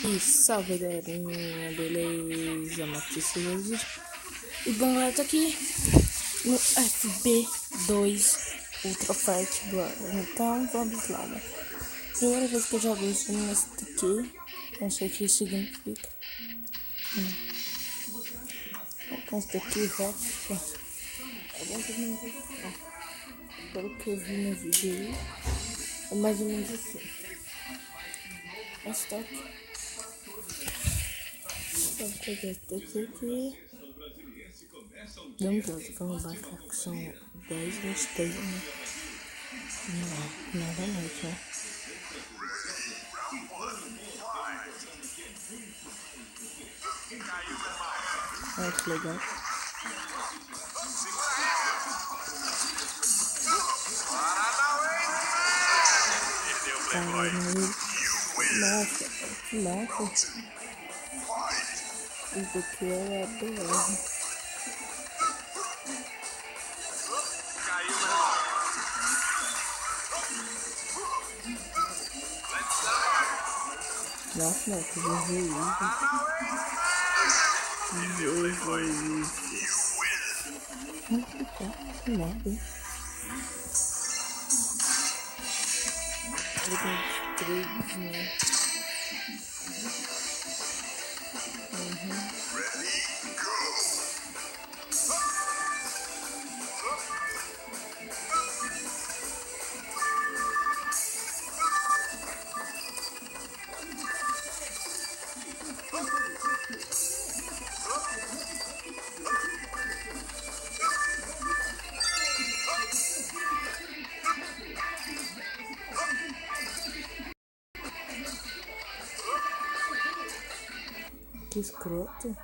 E salve galerinha, beleza? Matheus hoje. E bom, galera, tô aqui no FB2 Ultra Fight Brawl. Então vamos lá, né? Primeira vez que eu jogo isso nesse aqui, não sei o que isso significa. Então esse daqui já pelo que eu vi no vídeo aí, é mais ou menos assim. Esse daqui. Vamos pegar esse daqui aqui. Vamos marcar que são 10h23, né? Não da noite, né? Olha que legal. Caramba, nossa, que massa. Isso aqui é a BR. Nossa, não, que ver isso. Que merda, hein? Eu tenho 3, né? Que escroto.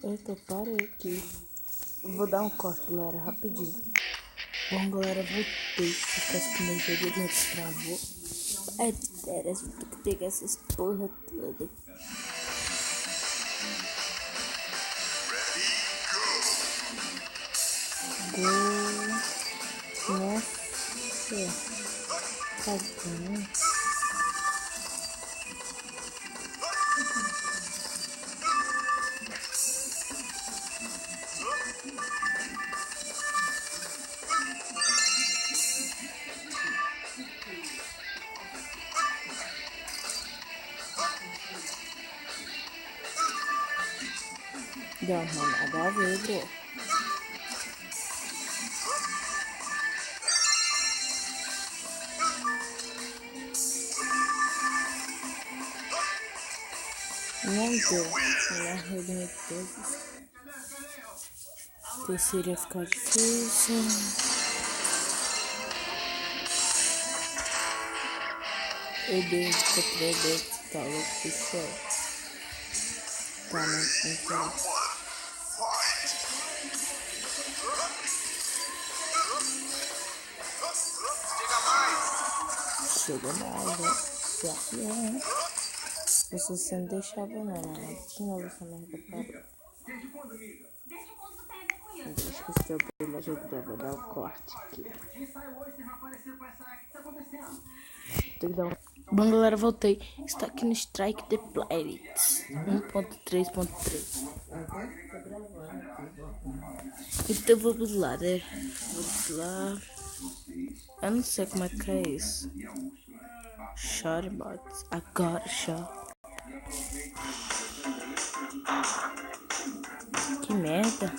Eita, parei aqui. Eu vou dar um corte, galera, rapidinho. Bom, galera, voltei. Porque acho que meu jogo não travou. É sério, eu tenho que pegar essas porra toda. Gol. Nossa. Tá bom. Dá uma nada a ver, bro. Não deu. Ela arredondou todos. Terceiro ia ficar difícil. Eu dei de contra tá louco, pessoal. Tá, então. Chega mais, né? Certo, né? Você não deixava não, né? De novo essa merda parou. Deixa eu esquecer o brilho, eu vou dar o corte aqui. Tem que dar um... Bom, galera, voltei. Está aqui no Strike the Pirates 1.3.3. Então vamos lá, né? Vamos lá. Eu não sei como é que é isso. Shotbots. Agora, shot. Que merda.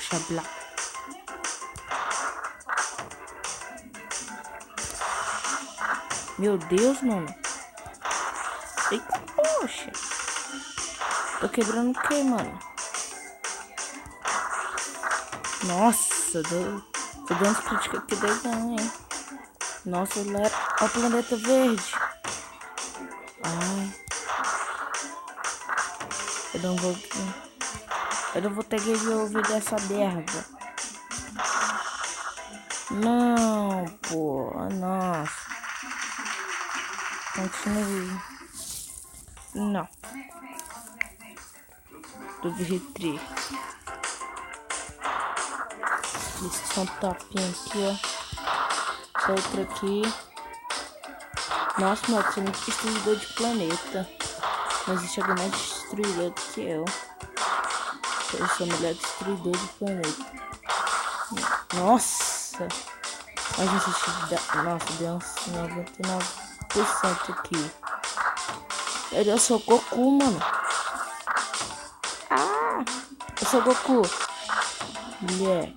Xablá. Meu Deus, mano. Eita, poxa. Tô quebrando o que, mano? Nossa, tô dando crítica aqui doidão, hein? Nossa, olha o planeta verde. Ai. Eu não vou ter que ouvir dessa merda. Não, pô. Nossa. Continue. Não. Do retri. Esse são tapinha aqui, ó. Essa outra aqui. Nossa, mano, você é muito destruidor de planeta. Mas existe alguém mais destruidor do que eu. Eu sou o melhor destruidor de planeta. Nossa! Mas nossa, deu uns 99% aqui. Eu sou Goku, mano. Ah! Eu sou Goku. Mulher.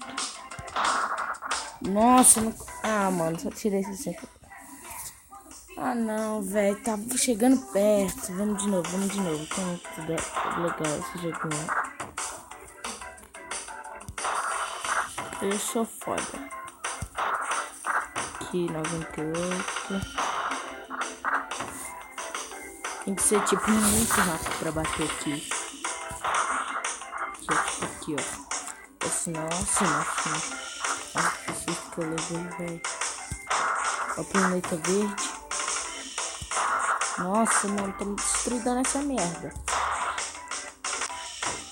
Nossa, não... Ah, mano, só tirei esse 5. Ah, não, velho. Tá chegando perto. Vamos de novo. Tá muito legal esse joguinho. Eu sou foda. Aqui, 98. Tem que ser, tipo, muito rápido pra bater aqui. Aqui, ó. Senão, assim. Preciso que eu levei, velho. Ó, planeta verde. Nossa, mano, tô me destruindo nessa merda.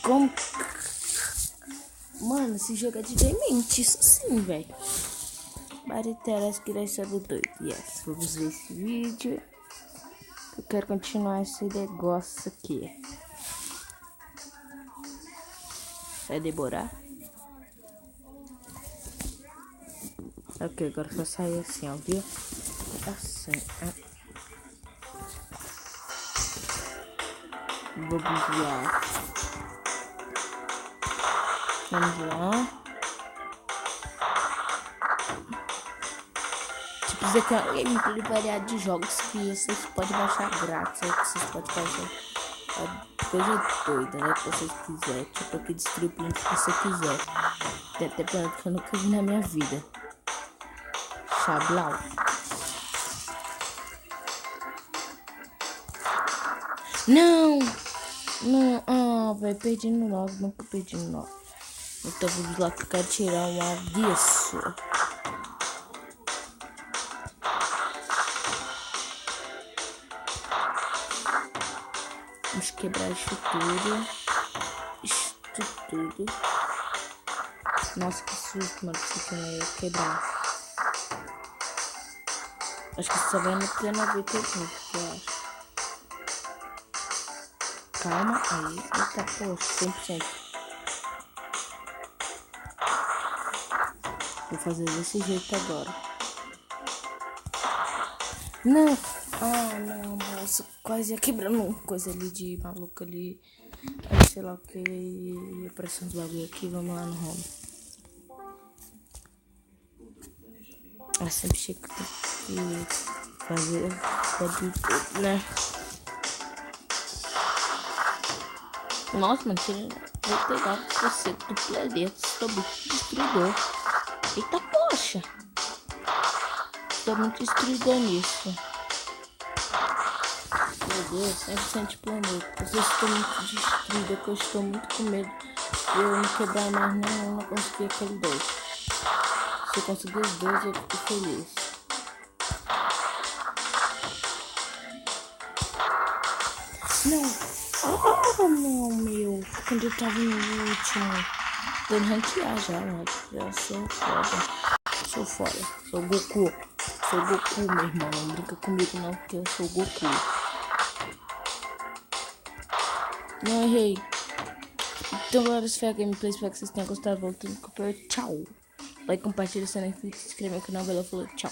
Como? Mano, esse jogo é de demente, isso sim, velho. Bariteras que deixa do doido. Yes, vamos ver esse vídeo. Eu quero continuar esse negócio aqui. Vai demorar? Ok, agora só sair assim, ó, viu? Assim, ó. Vou desviar. Vamos lá. Tipo, dizer que é uma gameplay variada de jogos que vocês podem baixar grátis. Aí que vocês podem fazer coisa doida, né? Que vocês quiserem. Tipo, aqui destruir o planeta que você quiser. Tem até planeta que eu nunca vi na minha vida. Xablau. Não! Não, ah, velho, perdi no 9, nunca perdi no 9. Então vamos lá que eu quero tirar uma disso. Vamos quebrar isso tudo. Isso tudo. Nossa, que susto, mano, que isso ia quebrar. Acho que só vai no T95, eu acho. Calma aí. Eita, poxa, 100%. Vou fazer desse jeito agora. Não. Ah, não, moço. Quase ia quebrando uma coisa ali de maluco ali. Aí, sei lá o que. Apareceu uns bagulho aqui. Vamos lá no home. Ah, sempre chega que fazer. Pode tudo, né? Nossa, mano, vou pegar você do planeta. Estou muito destruidor. Eita, poxa. Estou muito destruidor nisso. Meu Deus, 100% de planeta. Eu estou muito destruída, porque eu estou muito com medo de eu não quebrar mais nenhum, não conseguir aquele 2. Se eu conseguir os 2, eu fico feliz. Não. Oh, não, meu. Quando eu tava no último. Tô indo ranquear já, mano. Já sou foda. Sou foda. Sou Goku. Sou Goku, meu irmão. Não brinca comigo não, porque eu sou Goku. Não errei. Então agora se foi a gameplay. Espero que vocês tenham gostado. Voltando com o tchau. Like, compartilha, se não inscreve no canal. Falou, tchau.